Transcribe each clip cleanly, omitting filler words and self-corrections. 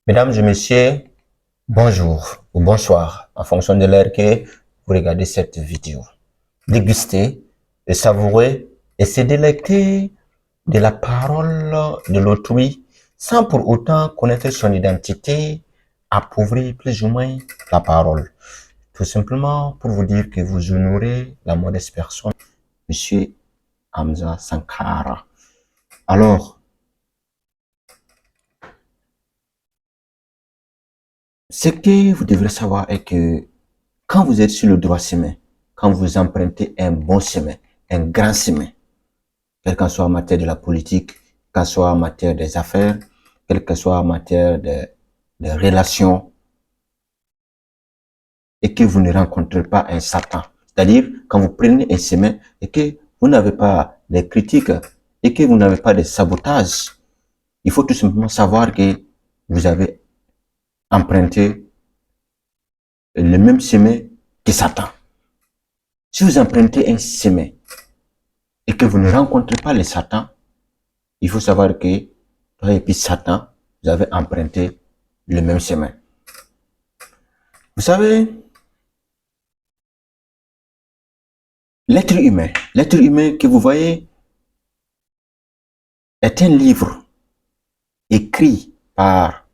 Mesdames et messieurs, bonjour ou bonsoir en fonction de l'heure que vous regardez cette vidéo. Déguster et savourer et se délecter de la parole de l'autrui sans pour autant connaître son identité, appauvrir plus ou moins la parole. Tout simplement pour vous dire que vous honorez la modeste personne, Monsieur Hamza Sankara. Alors, ce que vous devrez savoir est que quand vous êtes sur le droit chemin, quand vous empruntez un bon chemin, un grand chemin, quel que soit en matière de la politique, quel que soit en matière des affaires, quel que soit en matière de relations, et que vous ne rencontrez pas un Satan. C'est-à-dire, quand vous prenez un chemin et que vous n'avez pas de critiques et que vous n'avez pas de sabotage, il faut tout simplement savoir que vous avez emprunté le même chemin que Satan. Si vous empruntez un chemin et que vous ne rencontrez pas les Satan, il faut savoir que toi et puis Satan, vous avez emprunté le même chemin. Vous savez, l'être humain que vous voyez est un livre écrit par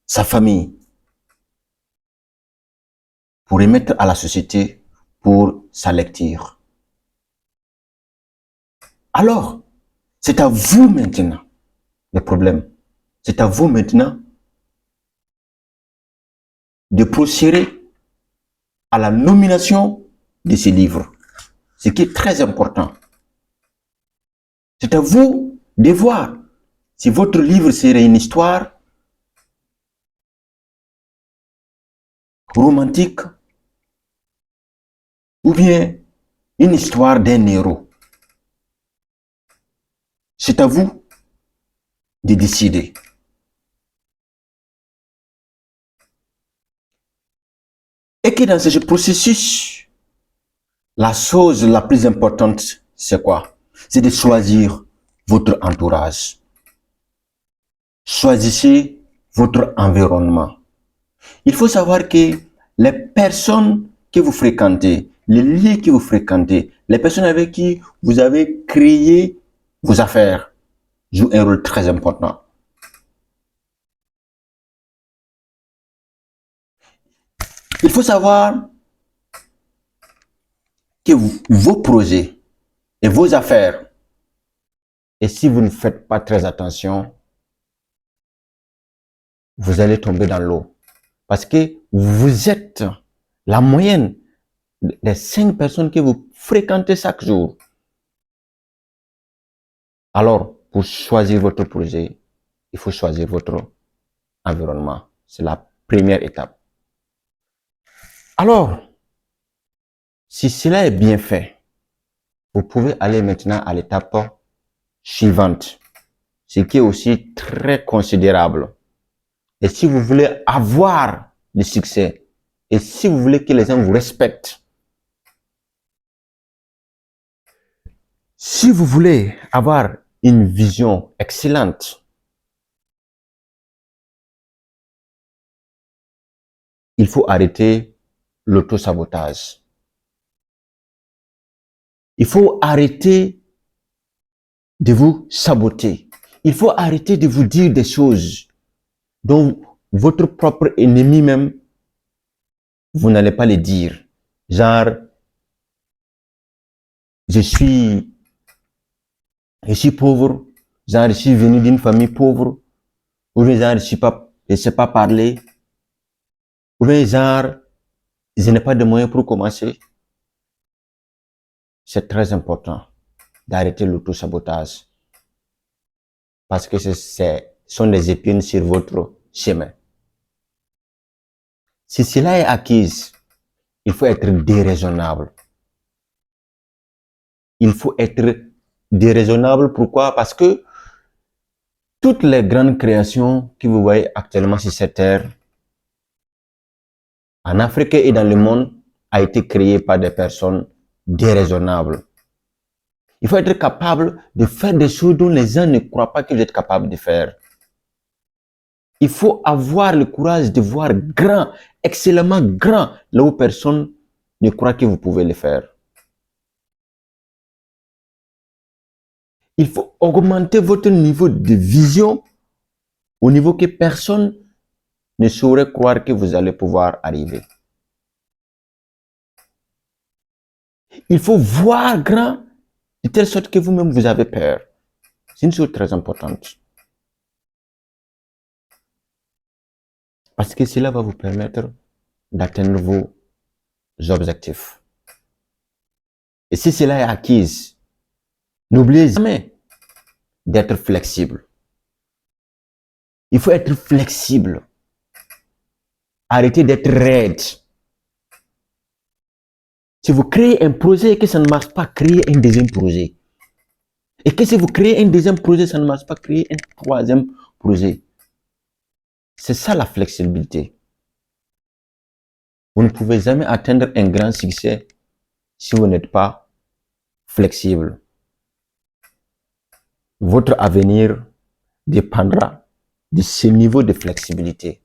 sa famille pour remettre à la société pour sa lecture. Alors, c'est à vous maintenant le problème. C'est à vous maintenant de procéder à la nomination de ces livres. Ce qui est très important. C'est à vous de voir si votre livre serait une histoire romantique ou bien une histoire d'un héros. C'est à vous de décider. Et que dans ce processus, la chose la plus importante, c'est quoi? C'est de choisir votre entourage. Choisissez votre environnement. Il faut savoir que les personnes que vous fréquentez, les lieux que vous fréquentez, les personnes avec qui vous avez créé vos affaires jouent un rôle très important. Il faut savoir que vos projets et vos affaires, et si vous ne faites pas très attention, vous allez tomber dans l'eau. Parce que vous êtes la moyenne des 5 personnes que vous fréquentez chaque jour. Alors, pour choisir votre projet, il faut choisir votre environnement. C'est la première étape. Alors, si cela est bien fait, vous pouvez aller maintenant à l'étape suivante, ce qui est aussi très considérable. Et si vous voulez avoir du succès, et si vous voulez que les gens vous respectent, si vous voulez avoir une vision excellente, il faut arrêter l'auto-sabotage. Il faut arrêter de vous saboter. Il faut arrêter de vous dire des choses dont votre propre ennemi même, vous n'allez pas les dire. Genre, je suis pauvre, genre, je suis venu d'une famille pauvre, ou bien genre, je ne sais pas parler, ou bien genre, je n'ai pas de moyens pour commencer. C'est très important d'arrêter l'auto-sabotage. Parce que ce sont des épines sur votre chemin. Si cela est acquis, il faut être déraisonnable. Il faut être déraisonnable. Pourquoi? Parce que toutes les grandes créations que vous voyez actuellement sur cette terre, en Afrique et dans le monde, a été créées par des personnes déraisonnables. Il faut être capable de faire des choses dont les gens ne croient pas que vous êtes capable de faire. Il faut avoir le courage de voir grand, excellemment grand, là où personne ne croit que vous pouvez le faire. Il faut augmenter votre niveau de vision au niveau que personne ne saurait croire que vous allez pouvoir arriver. Il faut voir grand de telle sorte que vous-même vous avez peur. C'est une chose très importante. Parce que cela va vous permettre d'atteindre vos objectifs. Et si cela est acquis, n'oubliez jamais d'être flexible. Il faut être flexible. Arrêtez d'être raide. Si vous créez un projet et que ça ne marche pas, créez un deuxième projet. Et que si vous créez un deuxième projet, ça ne marche pas, créez un troisième projet. C'est ça la flexibilité. Vous ne pouvez jamais atteindre un grand succès si vous n'êtes pas flexible. Votre avenir dépendra de ce niveau de flexibilité.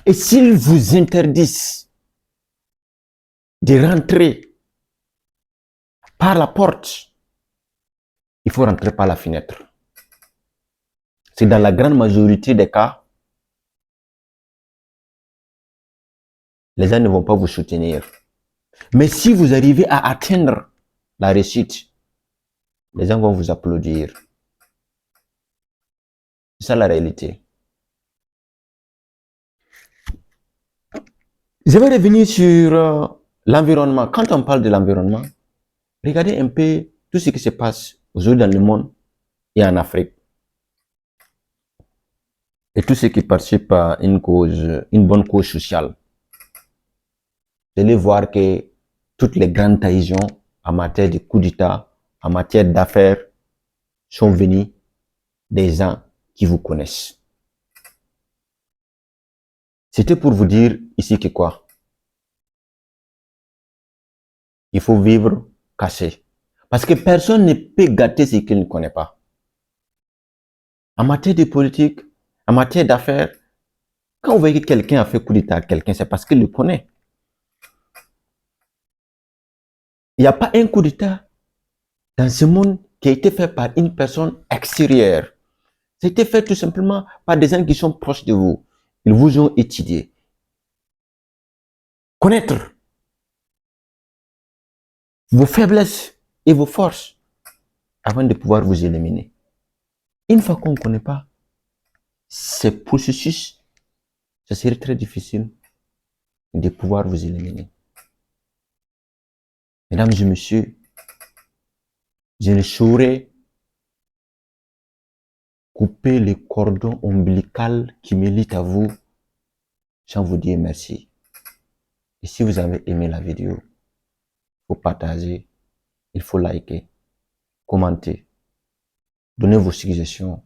Et s'ils vous interdisent de rentrer par la porte, il faut rentrer par la fenêtre. C'est dans la grande majorité des cas, les gens ne vont pas vous soutenir. Mais si vous arrivez à atteindre la réussite, les gens vont vous applaudir. C'est ça la réalité. Je vais revenir sur l'environnement. Quand on parle de l'environnement, regardez un peu tout ce qui se passe aujourd'hui dans le monde et en Afrique. Et tous ceux qui participent à une bonne cause sociale. Vous allez voir que toutes les grandes trahisons en matière de coup d'État, en matière d'affaires, sont venues des gens qui vous connaissent. C'était pour vous dire ici que quoi? Il faut vivre caché. Parce que personne ne peut gâter ce qu'il ne connaît pas. En matière de politique, en matière d'affaires, quand vous voyez que quelqu'un a fait coup d'État à quelqu'un, c'est parce qu'il le connaît. Il n'y a pas un coup d'État dans ce monde qui a été fait par une personne extérieure. C'était fait tout simplement par des gens qui sont proches de vous. Ils vous ont étudié. Connaître vos faiblesses et vos forces avant de pouvoir vous éliminer. Une fois qu'on ne connaît pas ces processus, ça serait très difficile de pouvoir vous éliminer. Mesdames et messieurs, je ne saurais couper le cordon ombilical qui me lie à vous sans vous dire merci. Et si vous avez aimé la vidéo, il faut partager, il faut liker, commenter, donner vos suggestions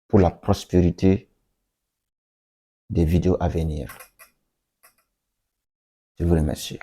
pour la prospérité des vidéos à venir. Je vous remercie.